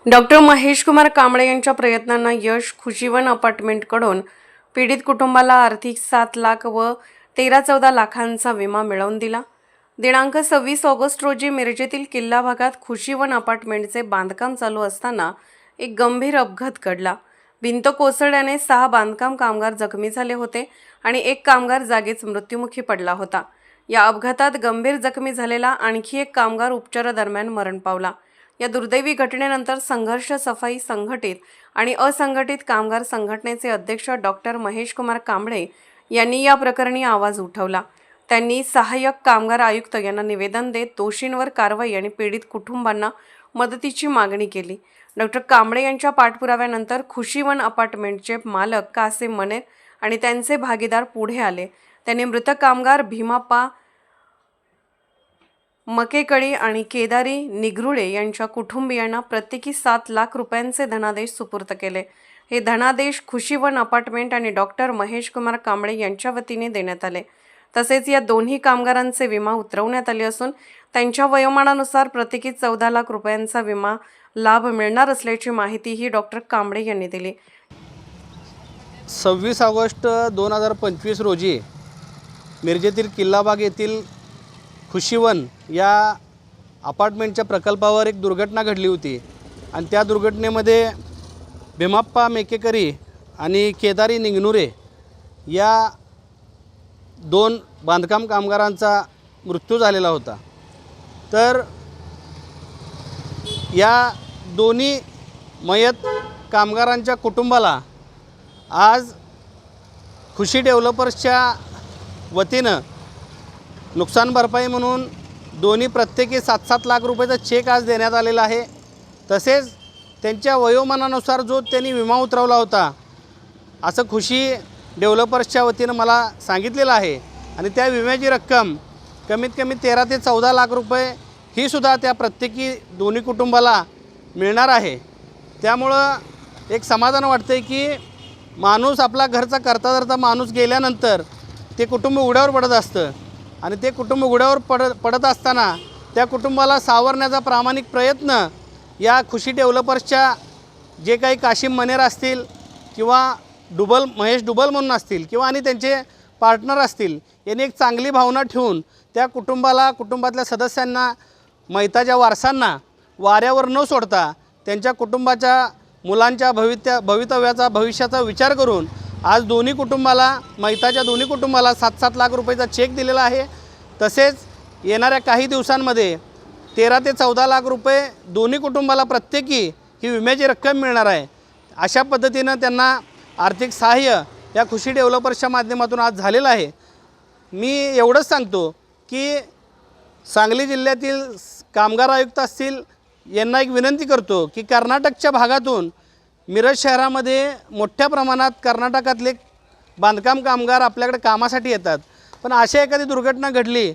Doctor Mahesh Kumar Kamble यांच्या प्रयत्नांना यश. खुशीवन अपार्टमेंटकडून पीडित कुटुंबाला आर्थिक 7 लाख व 13-14 लाखांचा विमा मिळवून दिला. दिनांक 26 ऑगस्ट रोजी मिरजेतील किल्ला भागात खुशीवन अपार्टमेंटचे बांधकाम चालू असताना एक गंभीर अपघात घडला. भिंत कोसळल्याने 6 बांधकाम कामगार जखमी झाले होते आणि एक कामगार जागीच मृत्युमुखी पडला होता. या अपघातात गंभीर जखमी झालेला आणखी एक कामगार उपचारादरम्यान मरण पावला. या दुर्दैवी घटनेनंतर संघर्ष सफाई संघटित आणि असंघटित कामगार संघटनेचे अध्यक्ष डॉक्टर महेश कुमार कांबळे यांनी या प्रकरणी आवाज उठवला. त्यांनी सहाय्यक कामगार आयुक्त यांना निवेदन देत दोषींवर कारवाई आणि पीडित कुटुंबांना मदतीची मागणी केली. डॉक्टर कांबळे यांच्या पाठपुराव्यानंतर खुशीवन अपार्टमेंटचे मालक कासिम मनेर आणि त्यांचे भागीदार पुढे आले. त्यांनी मृत कामगार भीमाप्पा मकेकळी आणि केदारी निगरुळे यांच्या कुटुंबियांना प्रत्येकी 7 लाख रुपयांचे धनादेश सुपूर्द केले. हे धनादेश खुशीवन अपार्टमेंट आणि डॉक्टर महेश कुमार कांबळे यांच्या वतीने देण्यात आले. तसेच या दोन्ही कामगारांचे विमा उतरवण्यात आले असून त्यांच्या वयोमानानुसार प्रत्येकी 14 लाख रुपयांचा विमा लाभ मिळणार असल्याची माहितीही डॉक्टर कांबळे यांनी दिली. 26 ऑगस्ट 2025 रोजी मिरजेतील किल्लाबाग येथील खुशीवन या अपार्टमेंटच्या प्रकल्पावर एक दुर्घटना घडली होती आणि त्या दुर्घटनेमध्ये भीमाप्पा मेकेकरी आणि केदारी निगनुरे या 2 बांधकाम कामगारांचा मृत्यू झालेला होता. तर या दोन्ही मयत कामगारांच्या कुटुंबाला आज खुशी डेव्हलपर्सच्या वतीनं नुकसान भरपाई म्हणून दोन्ही प्रत्येकी 7-7 लाख रुपयाचा चेक आज देण्यात आलेला आहे. तसेच त्यांच्या वयोमानानुसार जो त्यांनी विमा उतरवला होता असं खुशी डेव्हलपर्सच्या वतीनं मला सांगितलेलं आहे आणि त्या विम्याची रक्कम कमीत कमी 13 ते 14 लाख रुपये ही सुद्धा त्या प्रत्येकी दोन्ही कुटुंबाला मिळणार आहे. त्यामुळं एक समाधान वाटतं आहे की माणूस आपला घरचा करता करता माणूस गेल्यानंतर ते कुटुंब उघड्यावर पडत असतं आणि ते कुटुंब उघड्यावर पडत असताना त्या कुटुंबाला सावरण्याचा प्रामाणिक प्रयत्न या खुशी डेव्हलपर्सच्या जे काही काशिम मनेर असतील किंवा महेश डुबल म्हणून असतील किंवा आणि त्यांचे पार्टनर असतील यांनी एक चांगली भावना ठेवून त्या कुटुंबातल्या सदस्यांना मैताच्या वारसांना वाऱ्यावर न सोडता त्यांच्या कुटुंबाच्या मुलांच्या भविष्याचा विचार करून आज दोन्ही कुटुंबाला मैताच्या दोन्ही कुटुंबाला 7-7 लाख रुपयाचा चेक दिलेला आहे. तसेच येणाऱ्या काही दिवसांमध्ये 13 ते 14 लाख रुपये दोन्ही कुटुंबाला प्रत्येकी ही विम्याची रक्कम मिळणार आहे. अशा पद्धतीनं त्यांना आर्थिक सहाय्य या खुशी डेव्हलपर्सच्या माध्यमातून आज झालेलं आहे. मी एवढंच सांगतो की सांगली जिल्ह्यातील कामगार आयुक्त असतील यांना एक विनंती करतो की कर्नाटकच्या भागातून मिरज शहरामध्ये मोठ्या प्रमाणात कर्नाटकातले बांधकाम कामगार आपल्याकडे कामासाठी येतात. पण अशा एखादी दुर्घटना घडली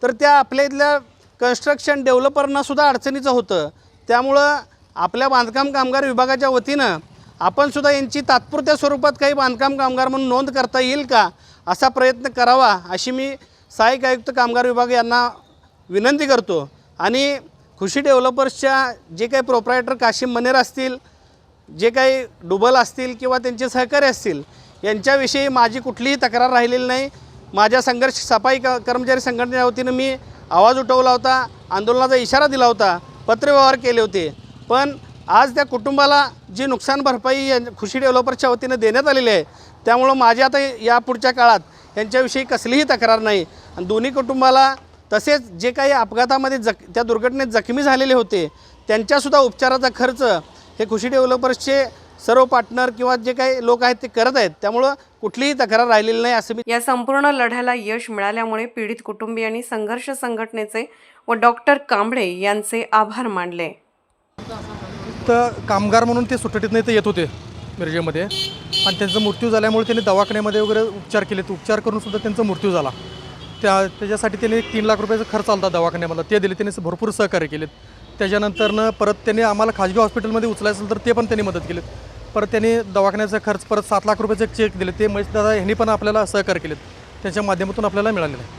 तर त्या आपल्या इथल्या कन्स्ट्रक्शन डेव्हलपरनासुद्धा अडचणीचं होतं. त्यामुळं आपल्या बांधकाम कामगार विभागाच्या वतीनं आपणसुद्धा यांची तात्पुरत्या स्वरूपात काही बांधकाम कामगार म्हणून नोंद करता येईल का असा प्रयत्न करावा अशी मी सहाय्यक आयुक्त कामगार विभाग यांना विनंती करतो. आणि खुशी डेव्हलपर्सच्या जे काही प्रोप्रायटर काशिम मनेर असतील, जे काही डुबल असतील किंवा त्यांचे सहकारी असतील यांच्याविषयी माझी कुठलीही तक्रार राहिलेली नाही. माझ्या संघर्ष सफाई कर्मचारी संघटनेच्या वतीनं मी आवाज उठवला होता, आंदोलनाचा इशारा दिला होता, पत्रव्यवहार केले होते. पण आज त्या कुटुंबाला जी नुकसान भरपाई खुशी डेव्हलपर्सच्या वतीनं देण्यात आलेली आहे त्यामुळं माझी आता यापुढच्या काळात यांच्याविषयी कसलीही तक्रार नाही. आणि दोन्ही कुटुंबाला तसेच जे काही अपघातामध्ये त्या दुर्घटनेत जखमी झालेले होते त्यांच्यासुद्धा उपचाराचा खर्च हे खुशी डेव्हलपर्सचे सर्व पार्टनर किंवा जे काही लोक आहेत ते करत आहेत. त्यामुळं कुठलीही तक्रार राहिलेली नाही असं मी. या संपूर्ण लढ्याला यश मिळाल्यामुळे पीडित कुटुंबियांनी संघर्ष संघटनेचे व डॉक्टर कांबळे यांचे आभार मानले. तर कामगार म्हणून ते सुटटीत नाही तर येत होते मिरजेमध्ये आणि त्यांचा मृत्यू झाल्यामुळे त्यांनी दवाखान्यामध्ये वगैरे उपचार केले. उपचार करून सुद्धा त्यांचा मृत्यू झाला. त्याच्यासाठी त्यांनी 3 लाख रुपयाचा खर्च आला दवाखान्यामधला ते दिले. त्यांनी भरपूर सहकार्य केलेत. त्याच्यानंतरनं परत त्यांनी आम्हाला खाजगी हॉस्पिटलमध्ये उचलायचं असेल तर ते पण त्यांनी मदत केली. परत त्यांनी दवाखान्याचा खर्च परत 7 लाख रुपयाचे चेक दिले. ते महेशदादा ह्यांनी पण आपल्याला सहकार्य केलेत. त्यांच्या माध्यमातून आपल्याला मिळालेलं आहे.